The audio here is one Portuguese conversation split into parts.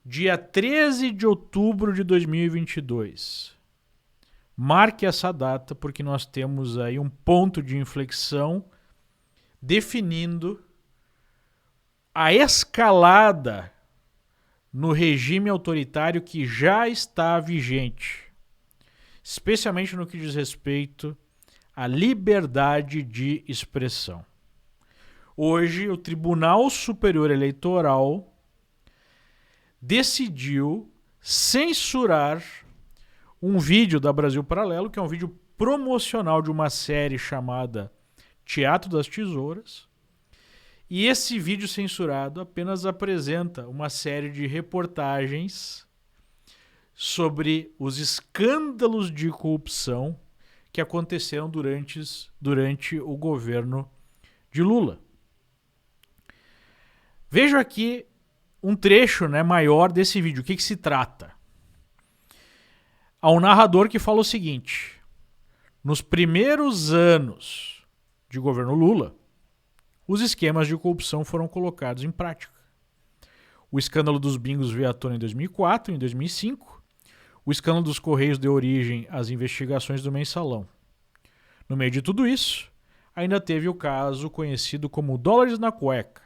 dia 13 de outubro de 2022. Marque essa data porque nós temos aí um ponto de inflexão definindo a escalada no regime autoritário que já está vigente, especialmente no que diz respeito à liberdade de expressão. Hoje, o Tribunal Superior Eleitoral decidiu censurar um vídeo da Brasil Paralelo, que é um vídeo promocional de uma série chamada Teatro das Tesouras. E esse vídeo censurado apenas apresenta uma série de reportagens sobre os escândalos de corrupção que aconteceram durante o governo de Lula. Veja aqui um trecho, maior desse vídeo. O que se trata? Há um narrador que fala o seguinte: nos primeiros anos de governo Lula, os esquemas de corrupção foram colocados em prática. O escândalo dos bingos veio à tona em 2004 e em 2005. O escândalo dos Correios deu origem às investigações do Mensalão. No meio de tudo isso, ainda teve o caso conhecido como dólares na cueca.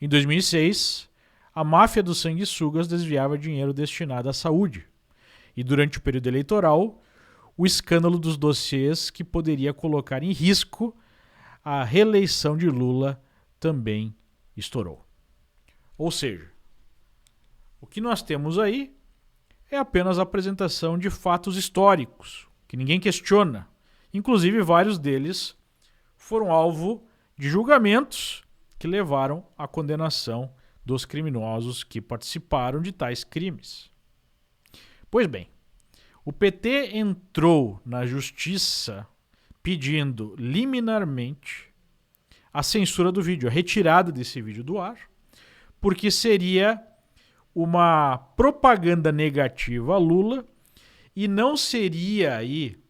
Em 2006, a máfia dos sanguessugas desviava dinheiro destinado à saúde. E durante o período eleitoral, o escândalo dos dossiês que poderia colocar em risco a reeleição de Lula também estourou. Ou seja, o que nós temos aí é apenas a apresentação de fatos históricos, que ninguém questiona. Inclusive, vários deles foram alvo de julgamentos que levaram à condenação dos criminosos que participaram de tais crimes. Pois bem, o PT entrou na justiça pedindo liminarmente a censura do vídeo, a retirada desse vídeo do ar, porque seria uma propaganda negativa a Lula e não seria aí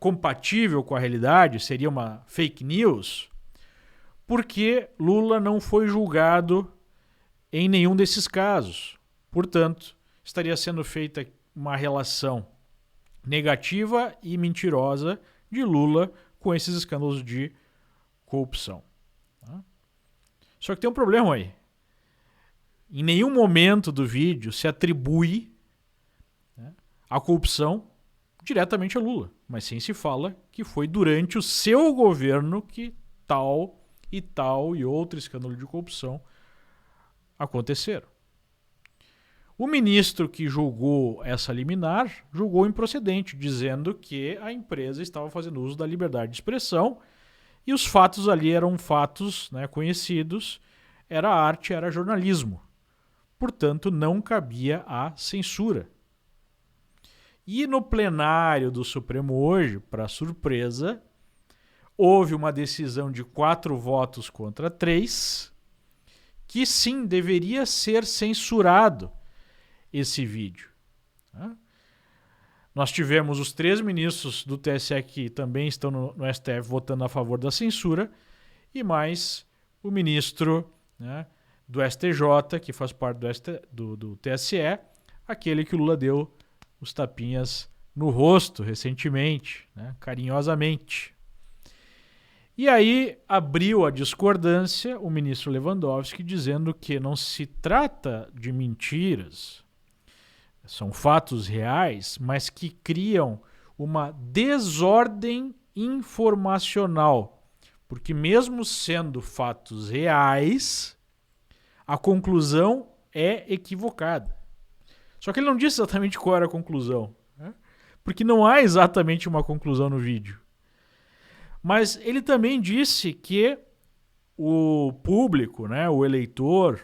compatível com a realidade, seria uma fake news, porque Lula não foi julgado em nenhum desses casos. Portanto, estaria sendo feita uma relação negativa e mentirosa de Lula com esses escândalos de corrupção. Só que tem um problema aí. Em nenhum momento do vídeo se atribui a corrupção diretamente a Lula, mas sim se fala que foi durante o seu governo que tal e outro escândalo de corrupção aconteceram. O ministro que julgou essa liminar julgou improcedente, dizendo que a empresa estava fazendo uso da liberdade de expressão e os fatos ali eram fatos conhecidos, era arte, era jornalismo. Portanto, não cabia a censura. E no plenário do Supremo hoje, para surpresa, houve uma decisão de 4 votos contra 3, que sim, deveria ser censurado esse vídeo. Nós tivemos os 3 ministros do TSE que também estão no STF votando a favor da censura, e mais o ministro do STJ, que faz parte do TSE, aquele que o Lula deu os tapinhas no rosto recentemente, carinhosamente. E aí abriu a discordância o ministro Lewandowski, dizendo que não se trata de mentiras, são fatos reais, mas que criam uma desordem informacional. Porque mesmo sendo fatos reais, a conclusão é equivocada. Só que ele não disse exatamente qual era a conclusão, porque não há exatamente uma conclusão no vídeo. Mas ele também disse que o público, o eleitor,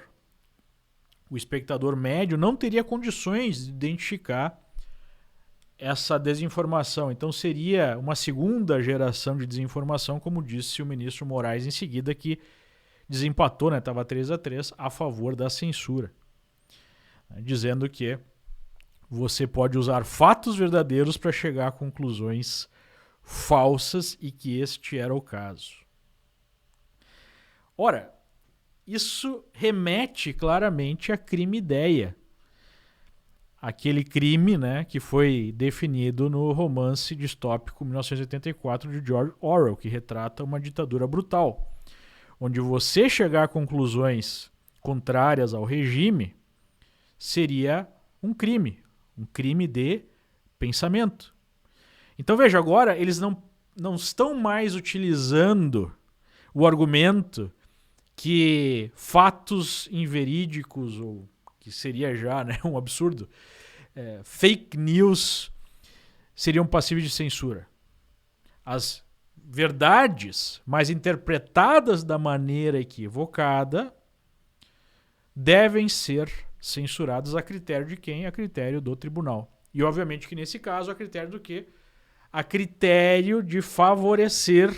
o espectador médio não teria condições de identificar essa desinformação. Então seria uma segunda geração de desinformação, como disse o ministro Moraes em seguida, que desempatou, estava 3-3 a favor da censura, dizendo que você pode usar fatos verdadeiros para chegar a conclusões falsas e que este era o caso. Ora, isso remete claramente a crime-ideia. Aquele crime, né, que foi definido no romance distópico 1984 de George Orwell, que retrata uma ditadura brutal, onde você chegar a conclusões contrárias ao regime seria um crime de pensamento. Então veja, agora eles não estão mais utilizando o argumento que fatos inverídicos, ou que seria já, né, um absurdo, fake news seriam passíveis de censura. As verdades, mas interpretadas da maneira equivocada, devem ser censuradas a critério de quem? A critério do tribunal. E obviamente que nesse caso a critério do quê? A critério de favorecer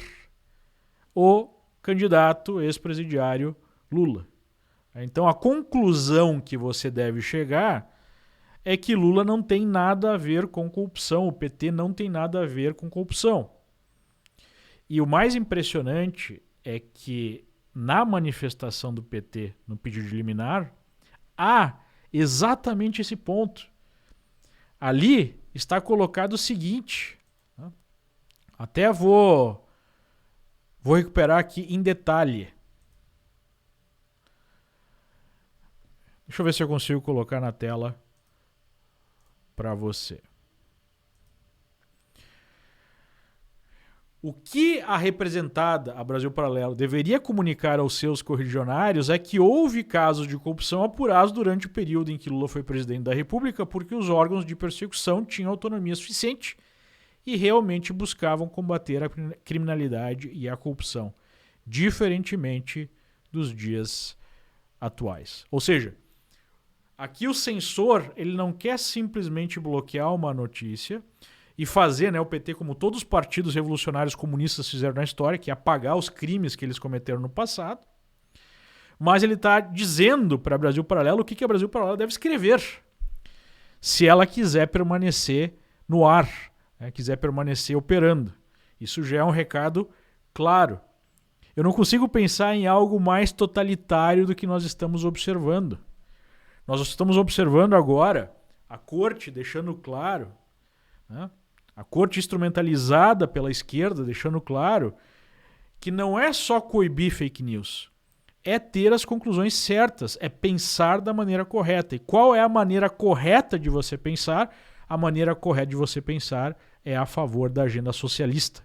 o candidato ex-presidiário Lula. Então a conclusão que você deve chegar é que Lula não tem nada a ver com corrupção, o PT não tem nada a ver com corrupção. E o mais impressionante é que na manifestação do PT no pedido de liminar há exatamente esse ponto. Ali está colocado o seguinte, até vou recuperar aqui em detalhe. Deixa eu ver se eu consigo colocar na tela para você. O que a representada, a Brasil Paralelo, deveria comunicar aos seus correligionários é que houve casos de corrupção apurados durante o período em que Lula foi presidente da República, porque os órgãos de persecução tinham autonomia suficiente e realmente buscavam combater a criminalidade e a corrupção, diferentemente dos dias atuais. Ou seja, aqui o censor ele não quer simplesmente bloquear uma notícia e fazer, né, o PT, como todos os partidos revolucionários comunistas fizeram na história, que é apagar os crimes que eles cometeram no passado, mas ele está dizendo para a Brasil Paralelo o que a Brasil Paralelo deve escrever se ela quiser permanecer no ar, né, quiser permanecer operando. Isso já é um recado claro. Eu não consigo pensar em algo mais totalitário do que nós estamos observando. Nós estamos observando agora a corte deixando claro, né, a corte instrumentalizada pela esquerda, deixando claro que não é só coibir fake news, é ter as conclusões certas, é pensar da maneira correta. E qual é a maneira correta de você pensar? A maneira correta de você pensar é a favor da agenda socialista.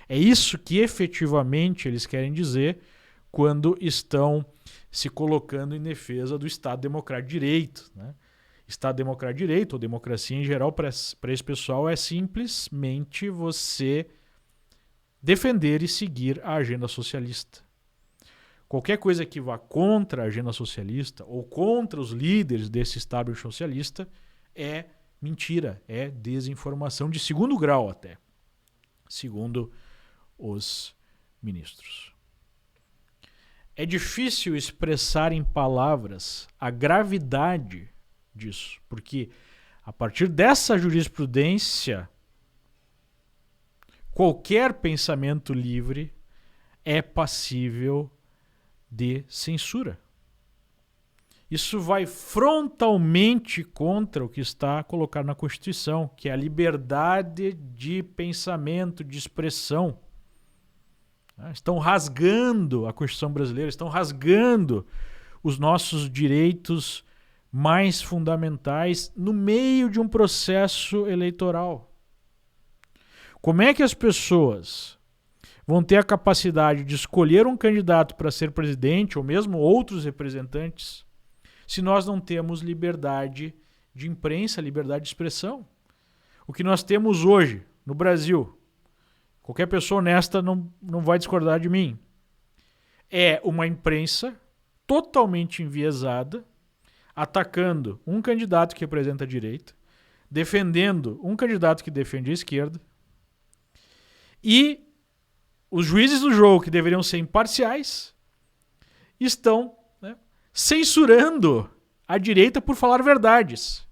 É isso que efetivamente eles querem dizer quando estão se colocando em defesa do Estado Democrático de Direito, né? Estado Democrático de Direito, ou democracia em geral, para esse pessoal é simplesmente você defender e seguir a agenda socialista. Qualquer coisa que vá contra a agenda socialista ou contra os líderes desse Estado socialista é mentira, é desinformação de segundo grau até, segundo os ministros. É difícil expressar em palavras a gravidade disso, porque a partir dessa jurisprudência, qualquer pensamento livre é passível de censura. Isso vai frontalmente contra o que está colocado na Constituição, que é a liberdade de pensamento, de expressão. Estão rasgando a Constituição brasileira, estão rasgando os nossos direitos mais fundamentais no meio de um processo eleitoral. Como é que as pessoas vão ter a capacidade de escolher um candidato para ser presidente ou mesmo outros representantes se nós não temos liberdade de imprensa, liberdade de expressão? O que nós temos hoje no Brasil, qualquer pessoa honesta não vai discordar de mim, é uma imprensa totalmente enviesada, atacando um candidato que representa a direita, defendendo um candidato que defende a esquerda, e os juízes do jogo, que deveriam ser imparciais, estão, né, censurando a direita por falar verdades,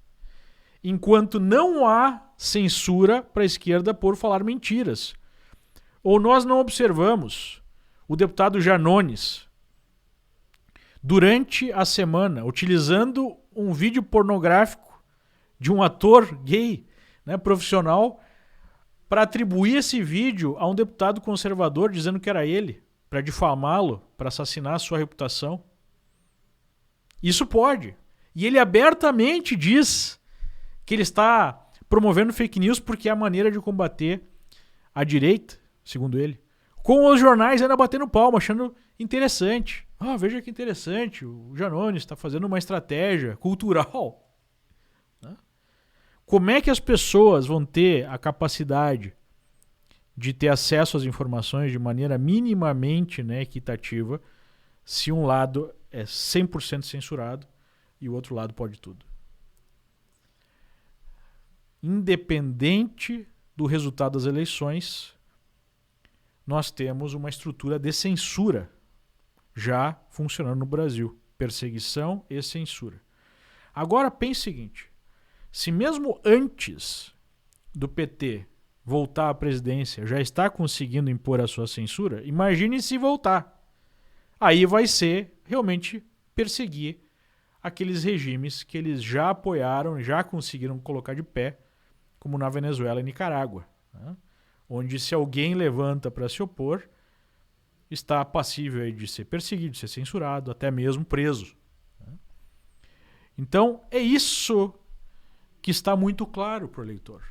enquanto não há censura para a esquerda por falar mentiras. Ou nós não observamos o deputado Janones durante a semana, utilizando um vídeo pornográfico de um ator gay, né, profissional, para atribuir esse vídeo a um deputado conservador dizendo que era ele, para difamá-lo, para assassinar a sua reputação. Isso pode. E ele abertamente diz que ele está promovendo fake news porque é a maneira de combater a direita, segundo ele. Com os jornais ainda batendo palma, achando interessante. Veja que interessante, o Janones está fazendo uma estratégia cultural. Como é que as pessoas vão ter a capacidade de ter acesso às informações de maneira minimamente, né, equitativa se um lado é 100% censurado e o outro lado pode tudo? Independente do resultado das eleições, nós temos uma estrutura de censura já funcionando no Brasil. Perseguição e censura. Agora pense o seguinte, se mesmo antes do PT voltar à presidência já está conseguindo impor a sua censura, imagine se voltar. Aí vai ser realmente perseguir aqueles regimes que eles já apoiaram, já conseguiram colocar de pé, como na Venezuela e Nicarágua, né? Onde se alguém levanta para se opor, está passível de ser perseguido, de ser censurado, até mesmo preso. Então, é isso que está muito claro para o eleitor.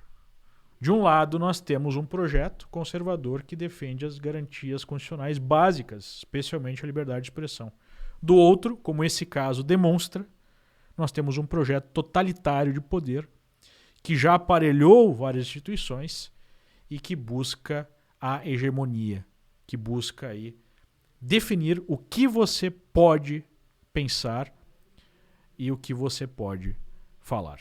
De um lado, nós temos um projeto conservador que defende as garantias constitucionais básicas, especialmente a liberdade de expressão. Do outro, como esse caso demonstra, nós temos um projeto totalitário de poder que já aparelhou várias instituições e que busca a hegemonia, que busca aí definir o que você pode pensar e o que você pode falar.